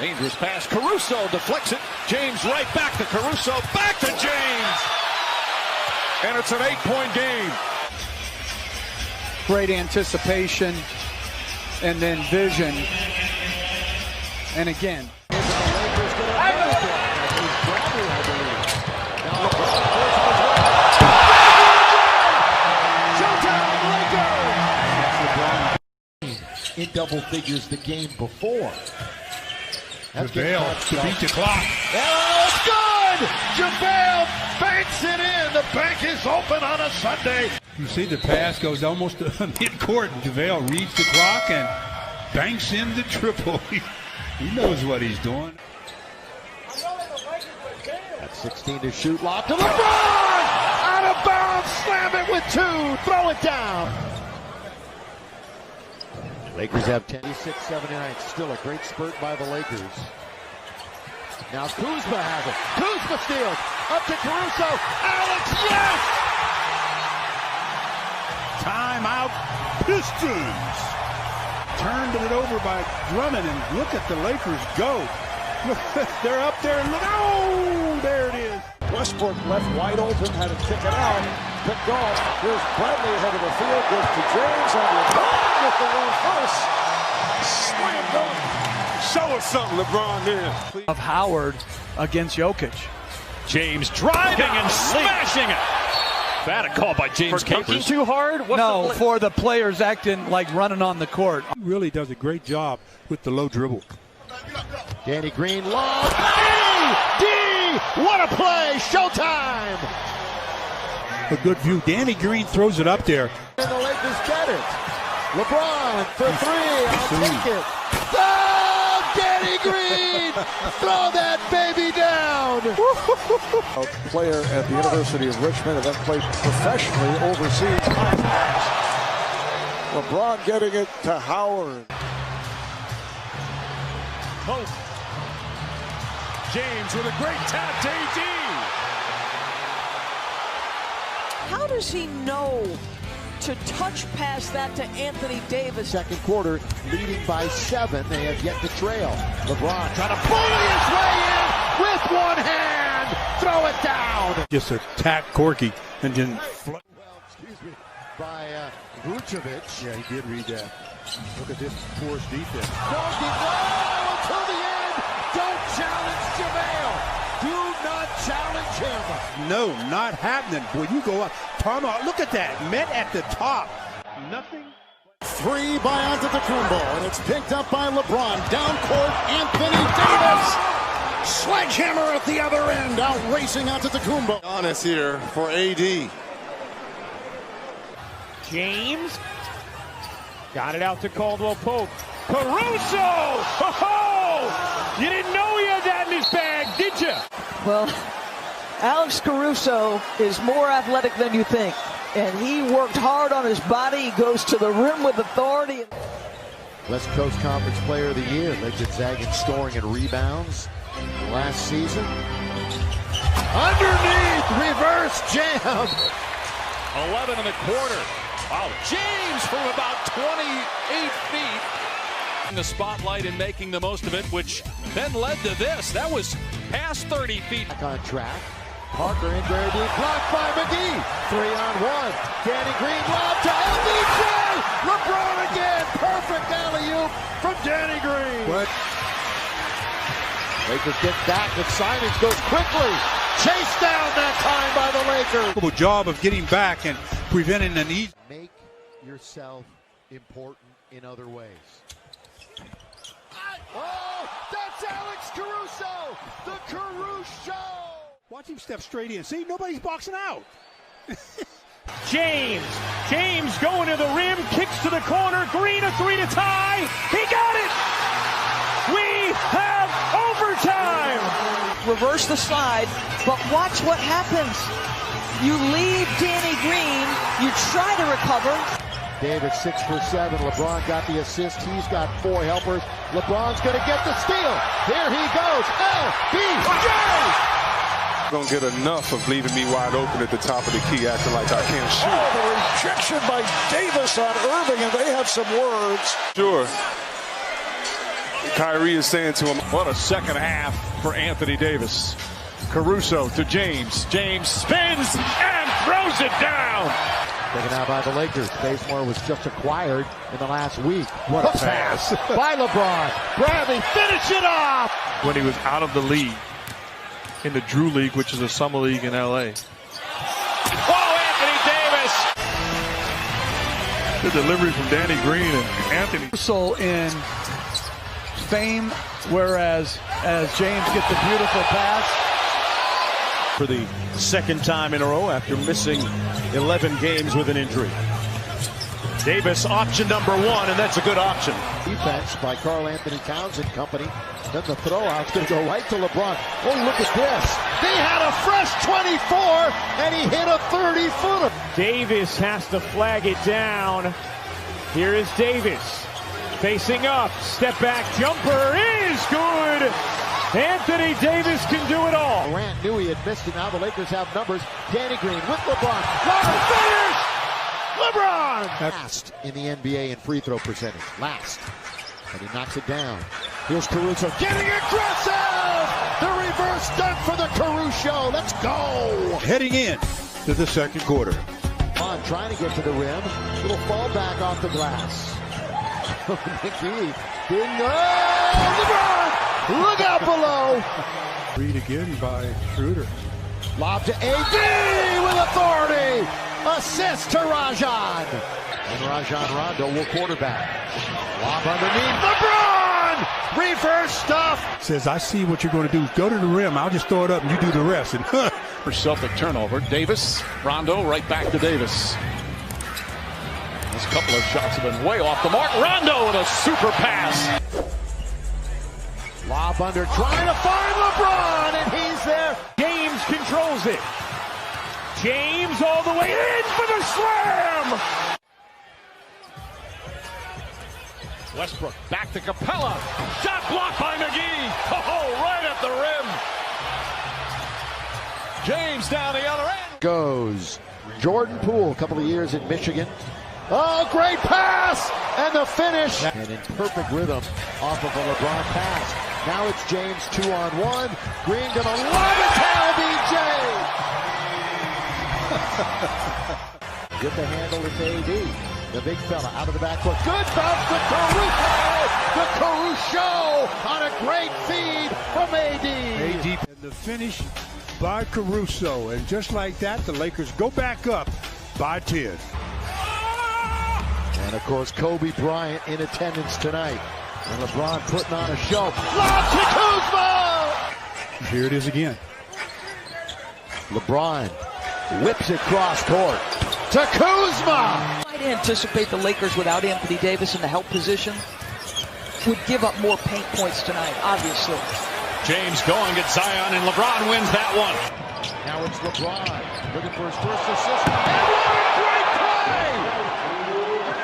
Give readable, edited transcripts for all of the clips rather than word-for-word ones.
Dangerous pass. Caruso deflects it. James right back to Caruso. Back to James. And it's an 8-point game. Great anticipation and then vision. And again. In double figures the game before. JaVale to beat the clock. Oh, it's good! JaVale banks it in. The bank is open on a Sunday. You see the pass goes almost to midcourt. JaVale reads the clock and banks in the triple. He knows what he's doing. At 16 to shoot. Lob to LeBron! Out of bounds. Slam it with 2. Throw it down. Lakers have 10-6-79. Still a great spurt by the Lakers. Now Kuzma has it. Kuzma steals. Up to Caruso. Alex, yes! Timeout Pistons. Turned it over by Drummond, and look at the Lakers go. They're up there. Look, oh, there it is. Westbrook left wide open, had to kick it out. Picked off. Here's Bradley ahead of the field. Goes to James on LeBron with the run first. Slam dunk. Show us something, LeBron, there. Of Howard against Jokic. James driving and smashing it. Bad call by James Capers. Too hard? No, for the players acting like running on the court. He really does a great job with the low dribble. Danny Green lob. D! What a play! Showtime! A good view. Danny Green throws it up there. And the Lakers get it. LeBron for 3. I'll take it. Oh, Danny Green! Throw that baby down! A player at the University of Richmond and then played professionally overseas. LeBron getting it to Howard. Pope. James with a great tap to AD. How does he know to touch past that to Anthony Davis? Second quarter, leading by 7. They have yet to trail. LeBron trying to bully his way in with one hand. Throw it down. Just attack Corky and then. By Vucevic. Yeah, he did read that. Look at this poor defense. Corky, no! Until the end. Don't challenge JaVale. Do not challenge him. No, not happening. Boy, you go up. Palmer, look at that. Met at the top. Nothing. 3 by Antetokounmpo, and it's picked up by LeBron. Down court, Anthony Davis. Sledgehammer at the other end, out racing Antetokounmpo. Honest here for AD. James got it out to Caldwell Pope. Caruso! Oh, you didn't know he had that in his bag, did you? Well, Alex Caruso is more athletic than you think. And he worked hard on his body. He goes to the rim with authority. West Coast Conference Player of the Year, led Gonzaga in scoring and rebounds last season. Underneath, reverse jam. 11 in the quarter. Wow, James from about 28 feet. In the spotlight and making the most of it, which then led to this. That was past 30 feet. Back on track. Parker in very deep, blocked by McGee. 3-on-1. Danny Green lob to LBJ. LeBron again. Perfect alley-oop from Danny Green. What? Lakers get back, but Simons goes quickly. Chased down that time by the Lakers. Good job of getting back and preventing an easy. Make yourself important in other ways. Oh, that's Alex Caruso. The Caruso. Watch him step straight in. See, nobody's boxing out. James going to the rim, kicks to the corner. Green a 3 to tie. He got it. We have overtime. Reverse the slide, but watch what happens. You leave Danny Green. You try to recover. Davis 6 for 7. LeBron got the assist. He's got 4 helpers. LeBron's going to get the steal. Here he goes. LBJ. Don't get enough of leaving me wide open at the top of the key, acting like I can't shoot. Oh, the rejection by Davis on Irving, and they have some words. Sure. Kyrie is saying to him. What a second half for Anthony Davis. Caruso to James. James spins and throws it down. Taken out by the Lakers. Bazemore was just acquired in the last week. What a pass by LeBron. Bradley, finish it off. When he was out of the league, in the Drew League, which is a summer league in L.A. Oh, Anthony Davis! The delivery from Danny Green and Anthony. So in fame, whereas as James gets the beautiful pass. For the second time in a row after missing 11 games with an injury. Davis, option number one, and that's a good option. Defense by Karl Anthony Towns and company. Then the throw out's going to go right to LeBron. Oh, look at this. They had a fresh 24, and he hit a 30-footer. Davis has to flag it down. Here is Davis. Facing up. Step back jumper is good. Anthony Davis can do it all. Durant knew he had missed it. Now the Lakers have numbers. Danny Green with LeBron. Finish! LeBron! Last in the NBA in free throw percentage. Last. And he knocks it down. Here's Caruso getting aggressive! The reverse dunk for the Caruso. Let's go! Heading in to the second quarter. On trying to get to the rim. Little fall back off the glass. McGee. LeBron! Look out below! Read again by Schroeder. Lob to AD with authority! Assist to Rajon! And Rajon Rondo will quarterback. Lob underneath. LeBron! Reverse stuff! Says, I see what you're going to do. Go to the rim. I'll just throw it up and you do the rest. And For Celtic turnover, Davis, Rondo, right back to Davis. This couple of shots have been way off the mark. Rondo with a super pass. Lob under, trying to find LeBron, and he's there. James controls it. James all the way in for the slam. Westbrook back to Capella. Shot blocked by McGee. Oh, right at the rim. James down the other end. Goes Jordan Poole, a couple of years in Michigan. Oh, great pass! And the finish. And in perfect rhythm off of a LeBron pass. Now it's James 2-on-1. Green gonna love it to LBJ! Get the handle to AD. The big fella out of the backcourt. Good bounce to Caruso! The Caruso on a great feed from AD. AD and the finish by Caruso. And just like that, the Lakers go back up by 10. And of course, Kobe Bryant in attendance tonight. And LeBron putting on a show. Lob to Kuzma! Here it is again. LeBron whips it cross court to Kuzma! I'd anticipate the Lakers without Anthony Davis in the help position would give up more paint points tonight, obviously. James going at Zion, and LeBron wins that one. Now it's LeBron looking for his first assist. And what a great play!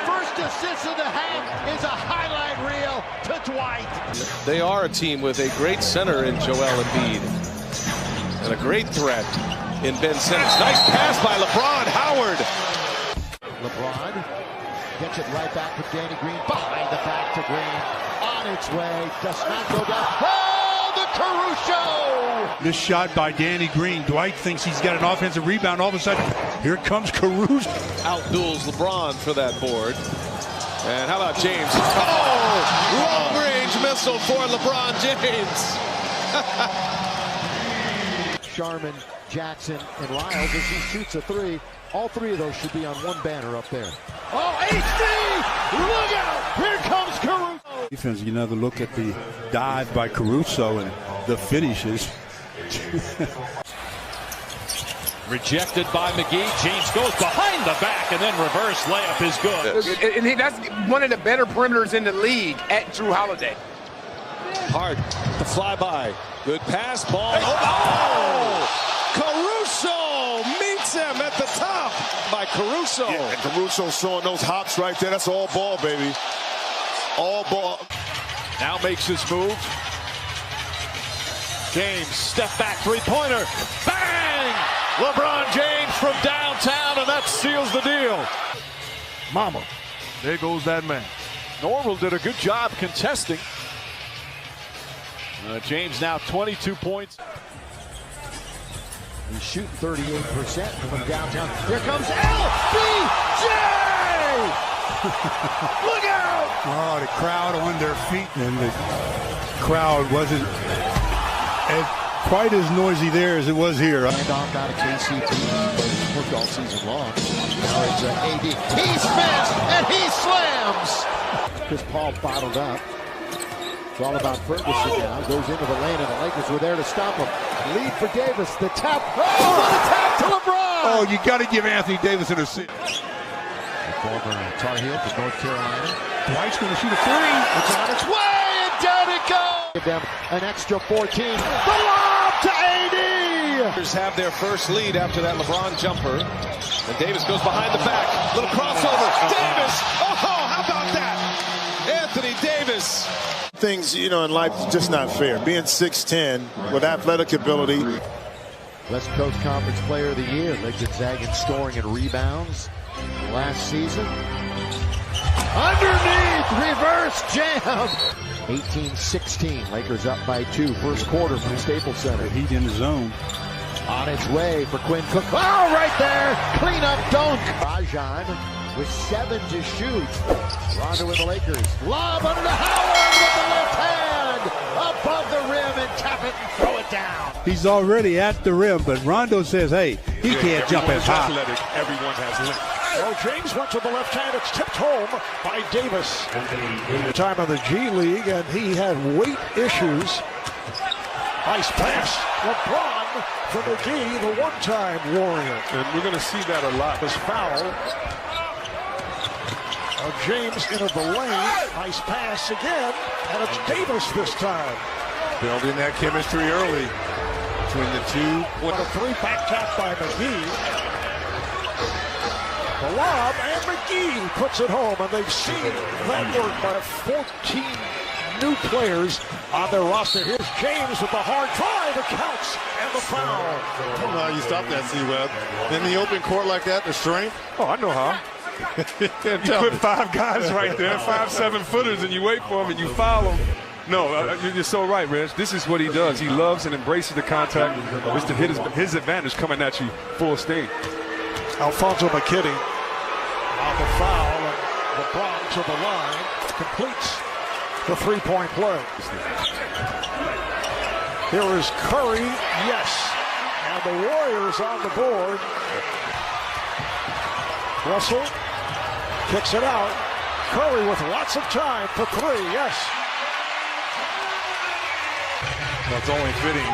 First assist of the half is a highlight reel to Dwight. They are a team with a great center in Joel Embiid and a great threat in Ben Simmons. Nice pass by LeBron. Howard. LeBron gets it right back with Danny Green. Behind the back to Green. On its way. Does not go down. Oh, the Caruso! This shot by Danny Green. Dwight thinks he's got an offensive rebound. All of a sudden, here comes Caruso. Outduels LeBron for that board. And how about James? Oh, long-range missile for LeBron James. Sharman, Jackson, and Lyles as he shoots a three. All three of those should be on one banner up there. Oh, HD! Look out! Here comes Caruso! Defense, another look at the dive by Caruso and the finishes. Rejected by McGee. James goes behind the back, and then reverse layup is good. And that's one of the better perimeters in the league at Drew Holiday. Hard to fly by. Good pass, ball. Oh! Caruso meets him at the top by Caruso. Yeah, and Caruso showing those hops right there. That's all ball, baby. All ball. Now makes his move. James, step back three-pointer. Bang! LeBron James from downtown, and that seals the deal. Mama, there goes that man. Norville did a good job contesting. James now 22 points. He's shooting 38% from downtown. Here comes LBJ! Look out! Oh, the crowd on their feet, and the crowd wasn't quite as noisy there as it was here. And off out of KCP. Worked all season long. Now it's AD. He spins and he slams! Chris Paul bottled up. It's all about Ferguson now. Goes into the lane, and the Lakers were there to stop him. Lead for Davis. The tap. Oh, the tap to LeBron! Oh, you got to give Anthony Davis an assist. The former Tar Heel from North Carolina. Dwight's going to shoot a three. It's on its way, and down it goes! Give them an extra 14. The lob to AD! Lakers have their first lead after that LeBron jumper. And Davis goes behind the back. Little crossover. Davis! Oh, how about that? Anthony Davis! Things, in life is just not fair. Being 6'10", with athletic ability. West Coast Conference Player of the Year. Led Gonzaga in scoring and rebounds last season. Underneath, reverse jam. 18-16. Lakers up by 2. First quarter from the Staples Center. Heat in the zone. On its way for Quinn Cook. Oh, right there. Clean up dunk. Rajon with 7 to shoot. Rondo with the Lakers. Lob under to Howard with the left hand. Above the rim and tap it and throw it down. He's already at the rim, but Rondo says, hey, he can't jump as high. Everyone has limits. Well, James went to the left hand. It's tipped home by Davis. Time of the G League, and he had weight issues. Nice pass. LeBron for McGee, the one-time Warrior. And we're going to see that a lot. Was foul. James into the lane. Nice pass again. And it's Davis this time. Building that chemistry early between the two. What a three back tap by McGee. The lob, and McGee puts it home, and they've seen that work by 14 new players on their roster. Here's James with the hard try, the counts, and the foul. I don't know how you stop that, C-Web. In the open court like that, the strength. Oh, I know how. You put 5 guys right there, 5 7-footers, and you wait for them and you foul them. No, you're so right, Reg. This is what he does. He loves and embraces the contact. It's to hit his advantage coming at you full steam. Alfonso McKinney on the foul, and LeBron to the line, completes the three-point play. Here is Curry, yes, and the Warriors on the board. Russell kicks it out. Curry with lots of time for 3, yes. That's only fitting.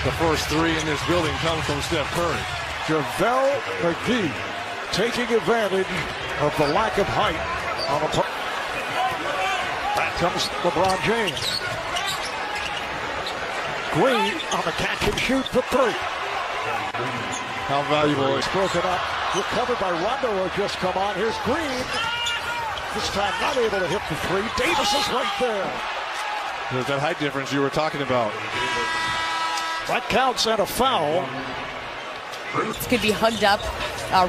The first 3 in this building comes from Steph Curry. JaVale McGee taking advantage of the lack of height on the play. Back comes LeBron James. Green on the catch and shoot for 3. How valuable. It's broken up. Recovered by Rondo, who just come on. Here's Green. This time not able to hit the 3. Davis is right there. There's that height difference you were talking about. That counts, and a foul. Could be hugged up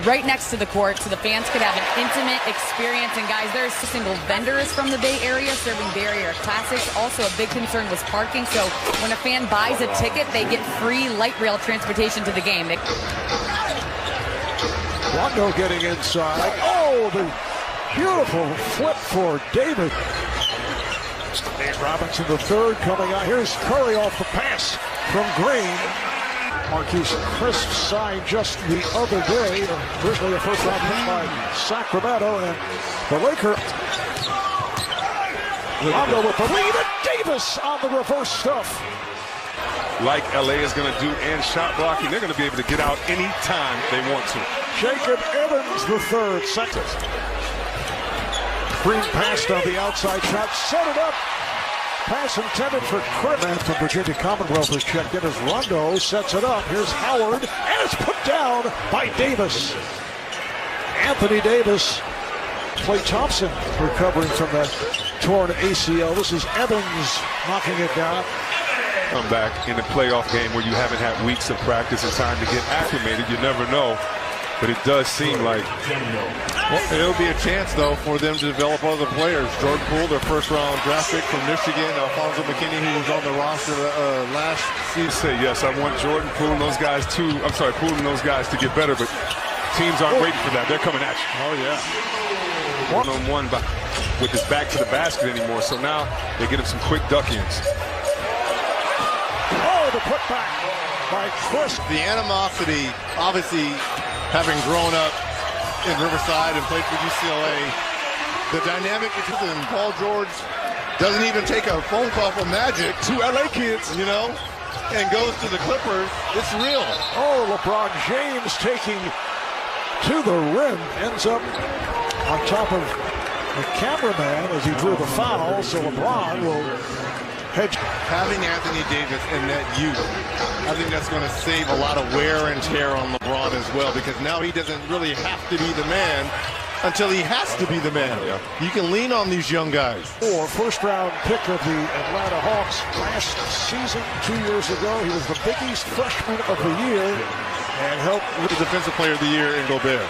right next to the court so the fans could have an intimate experience. And guys, there's single vendors from the Bay Area serving Bay Area classics. Also a big concern was parking. So when a fan buys a ticket, they get free light rail transportation to the game. Rondo getting inside. Oh, the beautiful flip for David. Dave Robinson the third coming out. Here's Curry off the pass from Green. Marquise Crisp signed just the other day. Originally a first-round pick by Sacramento, and the Lakers. Rondo with the lead, and Davis on the reverse stuff. Like LA is going to do and shot blocking, they're going to be able to get out anytime they want to. Jacob Evans the third, second. Green passed on the outside shot, set it up. Pass intended for Chris. Man from Virginia Commonwealth has checked in as Rondo sets it up. Here's Howard, and it's put down by Davis. Anthony Davis. Klay Thompson recovering from that torn ACL. This is Evans knocking it down. Come back in a playoff game where you haven't had weeks of practice and time to get acclimated. You never know But it does seem like it'll be a chance, though, for them to develop other players. Jordan Poole, their first-round draft pick from Michigan. Alfonso McKinney, who was on the roster last season. Yes, I want Jordan Poole and those guys Poole and those guys to get better, but teams aren't waiting for that. They're coming at you. Oh, yeah. One-on-one with his back to the basket anymore, so now they get him some quick duck-ins. Oh, the putback by Chris. The animosity, obviously, having grown up in Riverside and played for UCLA, the dynamic between Paul George doesn't even take a phone call from Magic to LA kids, you know, and goes to the Clippers. It's real. Oh, LeBron James taking to the rim, ends up on top of the cameraman as he drew the foul, so LeBron will hedge. Having Anthony Davis in that youth, I think that's going to save a lot of wear and tear on LeBron as well, because now he doesn't really have to be the man until he has to be the man. Yeah. You can lean on these young guys. First-round pick of the Atlanta Hawks last season, 2 years ago. He was the Big East Freshman of the Year and helped with the Defensive Player of the Year in Gobert.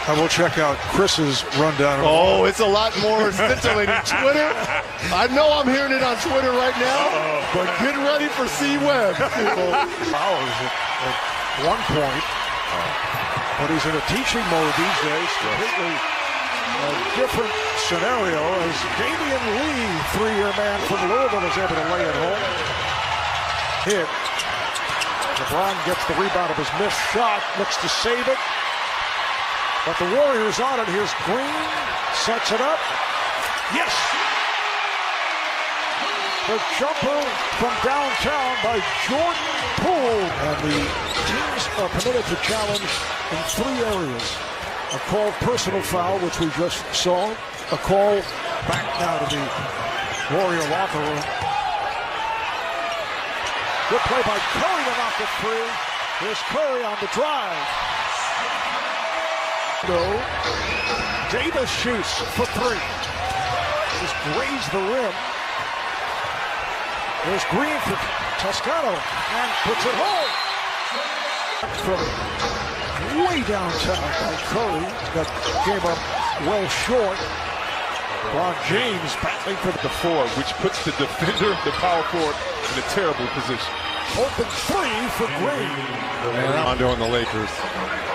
I will check out Chris's rundown. Oh, it's a lot more scintillating. Twitter. I know I'm hearing it on Twitter right now, but get ready for C. Webb. Powers at one point, but he's in a teaching mode these days. Completely different scenario as Damian Lee, 3-year man from Louisville, is able to lay it home. Hit. LeBron gets the rebound of his missed shot, looks to save it. But the Warriors on it. Here's Green, sets it up. Yes! The jumper from downtown by Jordan Poole. And the teams are permitted to challenge in 3 areas. A called personal foul, which we just saw. A call back now to the Warrior locker room. Good play by Curry to knock it free. Here's Curry on the drive. Davis shoots for 3. Just grazed the rim. There's Green for Toscano and puts it home. From way downtown by Curry that came up well short. LeBron James battling for the 4, which puts the defender, the power forward, in a terrible position. Open 3 for Green. And Rondo on the Lakers.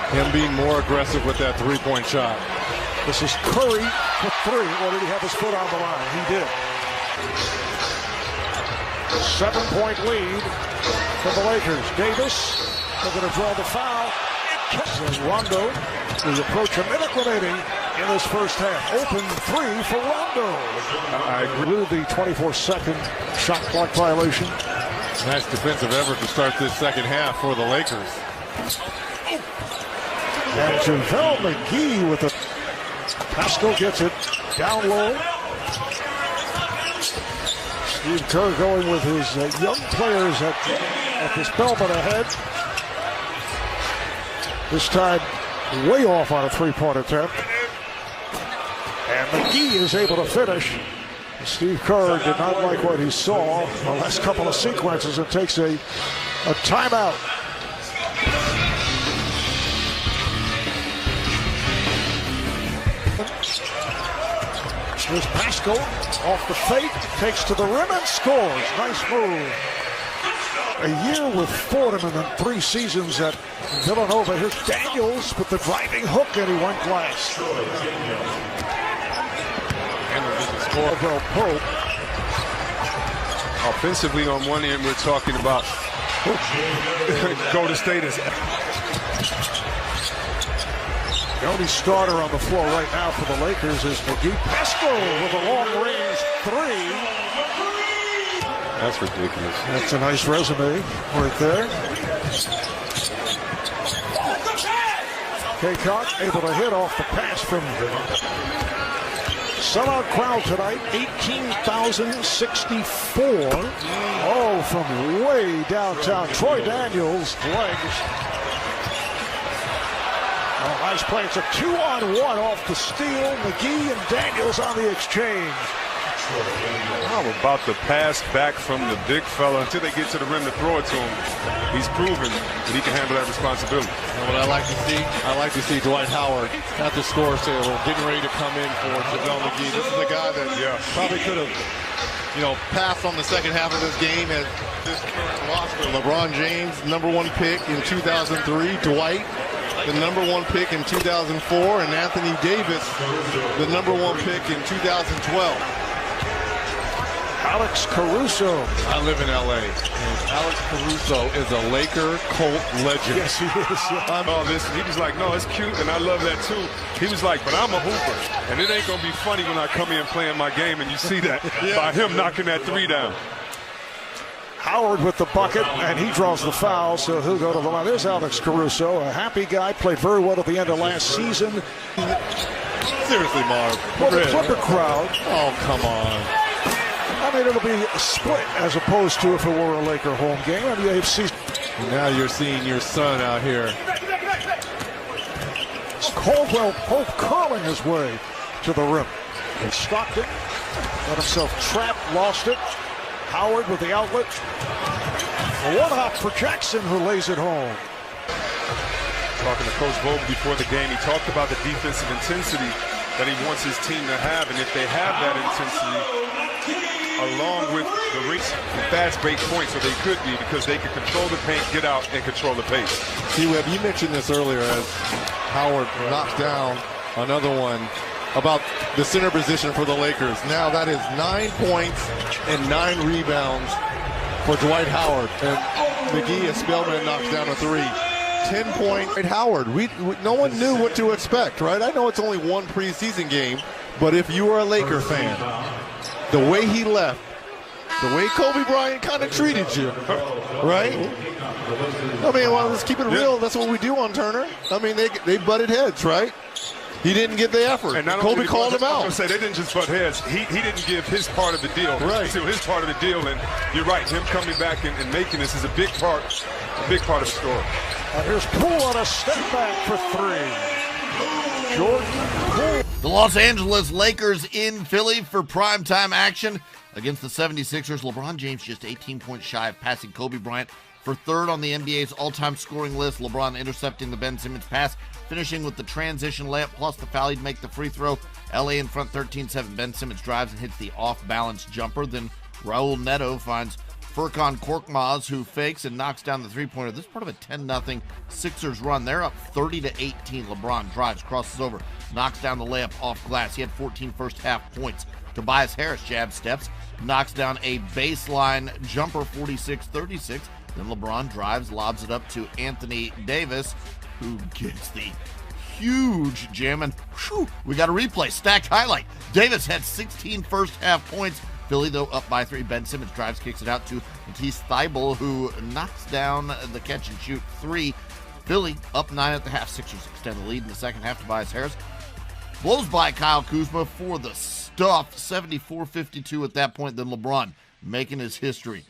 Him being more aggressive with that 3-point shot. This is Curry for 3. Or did he have his foot on the line? He did. 7-point lead for the Lakers. Davis, they're going to draw the foul. And Rondo is approaching a minute remaining in this first half. Open 3 for Rondo. I agree with the 24-second shot clock violation. Nice defensive effort to start this second half for the Lakers. And JaVale McGee with a Pascal gets it down low. Steve Kerr going with his young players at this Belmont ahead. This time way off on a 3-point attempt. And McGee is able to finish. Steve Kerr did not like what he saw the last couple of sequences and takes a timeout. Here's Pascal off the fake, takes to the rim and scores. Nice move. A year with Fordham and then 3 seasons at Villanova. Here's Daniels with the driving hook and he went glass. Pope. Offensively, on one end, we're talking about Golden State is the only starter on the floor right now for the Lakers is McGee. Pascal with a long-range 3. That's ridiculous. That's a nice resume right there. Kaycock able to hit off the pass from sellout crowd tonight, 18,064. Oh, from way downtown. Troy Daniels' legs. Oh, nice play. It's a 2-on-1 off the steal. McGee and Daniels on the exchange. I'm about to pass back from the big fella until they get to the rim to throw it to him. He's proven that he can handle that responsibility. And what I like to see Dwight Howard at the score table, getting ready to come in for JaVale McGee. This is a guy that probably could have, passed on the second half of this game as this current roster. LeBron James, #1 pick in 2003. Dwight, the #1 pick in 2004. And Anthony Davis, the #1 pick in 2012. Alex Caruso. I live in L.A. and Alex Caruso is a Laker Colt legend. Yes, he is. He was like, no, it's cute, and I love that too. He was like, but I'm a hooper, and it ain't going to be funny when I come in playing my game, and you see that by him knocking that three down. Howard with the bucket, and he draws the foul, so he'll go to the line. There's Alex Caruso, a happy guy, played very well at the end of last season. Seriously, Marv. Well, the Clipper crowd. Oh, come on. I mean, it'll be split as opposed to if it were a Laker home game. I mean, now you're seeing your son out here. Caldwell Pope curling his way to the rim. And Stockton got himself trapped, lost it. Howard with the outlet. A one-hop for Jackson, who lays it home. Talking to Coach Vogel before the game, he talked about the defensive intensity that he wants his team to have, and if they have that intensity, along with the race and fast break points, so they could be, because they could control the paint, get out, and control the pace. T-Web, you mentioned this earlier as Howard knocks down another one about the center position for the Lakers. Now that is 9 points and 9 rebounds for Dwight Howard. And McGee and Spellman knocks down a 3. 10-point Dwight Howard. No one knew what to expect, right? I know it's only one preseason game, but if you were a Laker fan, the way he left, the way Kobe Bryant kind of treated you, right? I mean, well, let's keep it real. That's what we do on Turner. I mean, they butted heads, right? He didn't get the effort. And Kobe called him out. I was going to say, they didn't just butt heads. He didn't give his part of the deal. Right. To his part of the deal, and you're right. Him coming back and making this is a big part of the story. And here's Poole on a step back for 3. Jordan Poole. The Los Angeles Lakers in Philly for primetime action against the 76ers. LeBron James just 18 points shy of passing Kobe Bryant for third on the NBA's all-time scoring list. LeBron intercepting the Ben Simmons pass, finishing with the transition layup plus the foul. He'd make the free throw. LA in front 13-7. Ben Simmons drives and hits the off-balance jumper. Then Raul Neto finds Furkan Korkmaz, who fakes and knocks down the three-pointer. This is part of a 10-0 Sixers run. They're up 30-18. LeBron drives, crosses over, knocks down the layup off glass. He had 14 first-half points. Tobias Harris jab steps, knocks down a baseline jumper, 46-36. Then LeBron drives, lobs it up to Anthony Davis, who gets the huge jam. And we got a replay, stacked highlight. Davis had 16 first-half points. Philly, though, up by 3. Ben Simmons drives, kicks it out to Matisse Thybulle, who knocks down the catch-and-shoot 3. Philly up 9 at the half. Sixers extend the lead in the second half. Tobias Harris blows by Kyle Kuzma for the stuff. 74-52 at that point. Then LeBron making his history.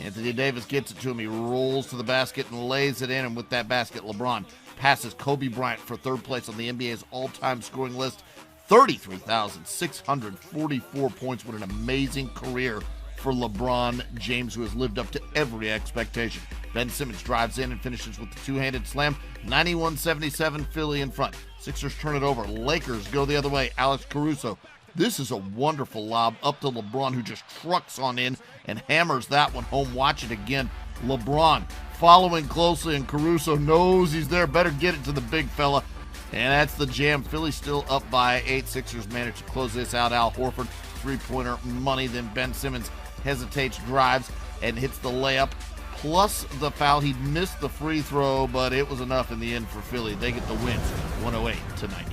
Anthony Davis gets it to him. He rolls to the basket and lays it in. And with that basket, LeBron passes Kobe Bryant for third place on the NBA's all-time scoring list. 33,644 points. What an amazing career for LeBron James, who has lived up to every expectation. Ben Simmons drives in and finishes with the two-handed slam. 91-77, Philly in front. Sixers turn it over. Lakers go the other way. Alex Caruso. This is a wonderful lob up to LeBron, who just trucks on in and hammers that one home. Watch it again. LeBron following closely, and Caruso knows he's there. Better get it to the big fella. And that's the jam. Philly still up by 8. Sixers manage to close this out. Al Horford, three-pointer money. Then Ben Simmons hesitates, drives, and hits the layup. Plus the foul. He missed the free throw, but it was enough in the end for Philly. They get the win, 108-90.